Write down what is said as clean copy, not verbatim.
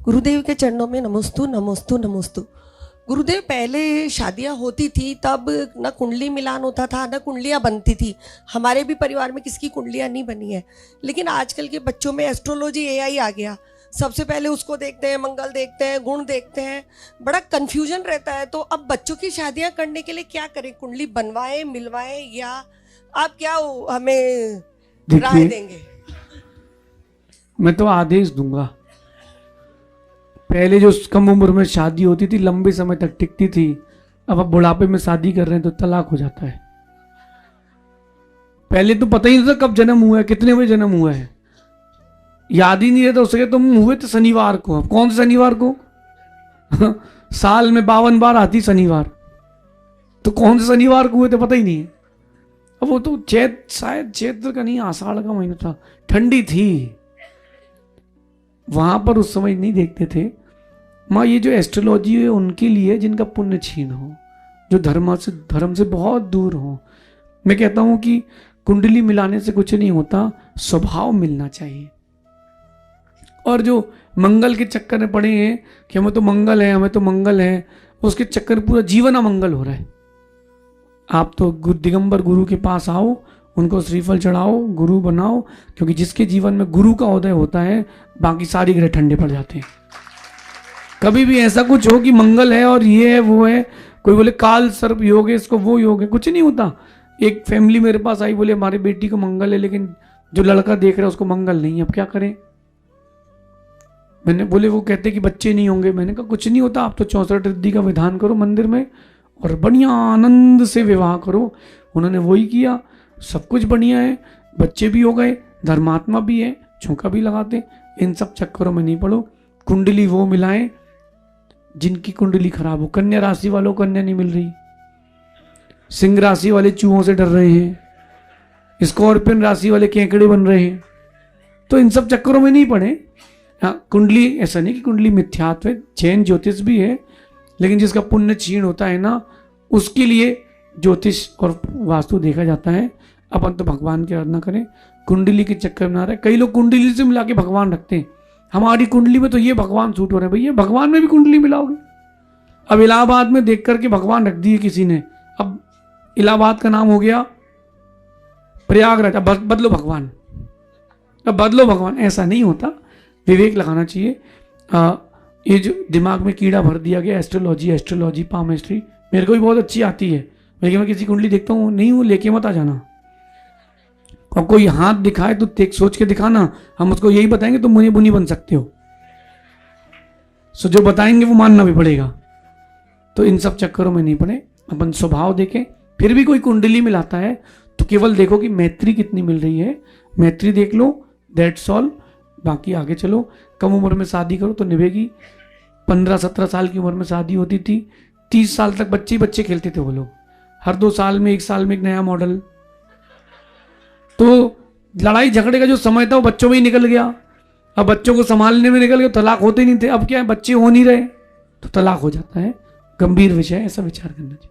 गुरुदेव के चरणों में नमस्तु नमस्तु नमस्तु। गुरुदेव, पहले शादियां होती थी तब न कुंडली मिलान होता था न कुंडलियां बनती थी। हमारे भी परिवार में किसी की कुंडलियां नहीं बनी है। लेकिन आजकल के बच्चों में एस्ट्रोलॉजी एआई आ गया। सबसे पहले उसको देखते हैं, मंगल देखते हैं, गुण देखते हैं, बड़ा कन्फ्यूजन रहता है। तो अब बच्चों की शादियां करने के लिए क्या करें? कुंडली बनवाएं, मिलवाएं, या आप क्या हमें राय देंगे? मैं तो आदेश दूंगा। पहले जो कम उम्र में शादी होती थी लंबे समय तक टिकती थी, अब आप बुढ़ापे में शादी कर रहे हैं तो तलाक हो जाता है। पहले तो पता ही नहीं था कब जन्म हुआ है, कितने बजे जन्म हुआ है, याद ही नहीं रहता उसके। तुम हुए थे शनिवार को। अब कौन से शनिवार को? साल में 52 बार आती शनिवार, तो कौन से शनिवार को हुए थे पता ही नहीं है। अब वो तो शायद चैत्र का नहीं, आषाढ़ का महीना था, ठंडी थी, वहां पर उस समय नहीं देखते थे। माँ, ये जो एस्ट्रोलॉजी है उनके लिए जिनका पुण्य छीन हो, जो धर्म से बहुत दूर हो। मैं कहता हूं कि कुंडली मिलाने से कुछ नहीं होता, स्वभाव मिलना चाहिए। और जो मंगल के चक्कर में पड़े हैं कि हमें तो मंगल है, हमें तो मंगल है, उसके चक्कर में पूरा जीवन अमंगल हो रहा है। आप तो दिगंबर गुरु के पास आओ, उनको श्रीफल चढ़ाओ, गुरु बनाओ, क्योंकि जिसके जीवन में गुरु का उदय होता है बाकी सारी ग्रह ठंडे पड़ जाते हैं। कभी भी ऐसा कुछ हो कि मंगल है और ये है वो है, कोई बोले काल सर्प योग है, इसको वो योग है, कुछ नहीं होता। एक फैमिली मेरे पास आई, बोले हमारी बेटी को मंगल है लेकिन जो लड़का देख रहा है उसको मंगल नहीं है, अब क्या करें? मैंने बोले, वो कहते कि बच्चे नहीं होंगे। मैंने कहा कुछ नहीं होता, आप तो 64 रिद्धि का विधान करो मंदिर में और बढ़िया आनंद से विवाह करो। उन्होंने वही किया, सब कुछ बढ़िया है, बच्चे भी हो गए, धर्मात्मा भी है, झोंका भी लगाते। इन सब चक्करों में नहीं पड़ो। कुंडली वो मिलाएं जिनकी कुंडली खराब हो। कन्या राशि वालों को कन्या नहीं मिल रही, सिंह राशि वाले चूहों से डर रहे हैं, स्कॉर्पियन राशि वाले केकड़े बन रहे हैं, तो इन सब चक्करों में नहीं पड़े। हाँ, कुंडली ऐसा नहीं कि कुंडली मिथ्यात्व है, जैन ज्योतिष भी है, लेकिन जिसका पुण्य क्षीण होता है ना, उसके लिए ज्योतिष और वास्तु देखा जाता है। अपन तो भगवान की आराधना करें, कुंडली के चक्कर में ना रहे। कई लोग कुंडली से मिला के भगवान रखते हैं, हमारी कुंडली में तो ये भगवान सूट हो रहे हैं। भैया, भगवान में भी कुंडली मिलाओगे? अब इलाहाबाद में देख करके भगवान रख दिए किसी ने, अब इलाहाबाद का नाम हो गया प्रयागराज, अब बदलो भगवान, अब बदलो भगवान। ऐसा नहीं होता, विवेक लगाना चाहिए। ये जो दिमाग में कीड़ा भर दिया गया एस्ट्रोलॉजी पामेस्ट्री, मेरे को भी बहुत अच्छी आती है, लेकिन मैं किसी कुंडली देखता हूँ नहीं, वो लेके मत आ जाना। और कोई हाथ दिखाए तो सोच के दिखाना, हम उसको यही बताएंगे तुम मुनि बुनी बन सकते हो। सो जो बताएंगे वो मानना भी पड़ेगा। तो इन सब चक्करों में नहीं पड़े, अपन स्वभाव देखें। फिर भी कोई कुंडली मिलाता है तो केवल देखो कि मैत्री कितनी मिल रही है, मैत्री देख लो, दैट्स ऑल। बाकी आगे चलो। कम उम्र में शादी करो तो निभेगी। 15-17 साल की उम्र में शादी होती थी, 30 साल तक बच्चे ही बच्चे खेलते थे वो लोग। हर 2 साल में 1 साल में एक नया मॉडल। तो लड़ाई झगड़े का जो समय था वो बच्चों में ही निकल गया। अब बच्चों को संभालने में निकल गया, तलाक होते नहीं थे। अब क्या है, बच्चे हो नहीं रहे तो तलाक हो जाता है। गंभीर विषय है, ऐसा विचार करना चाहिए।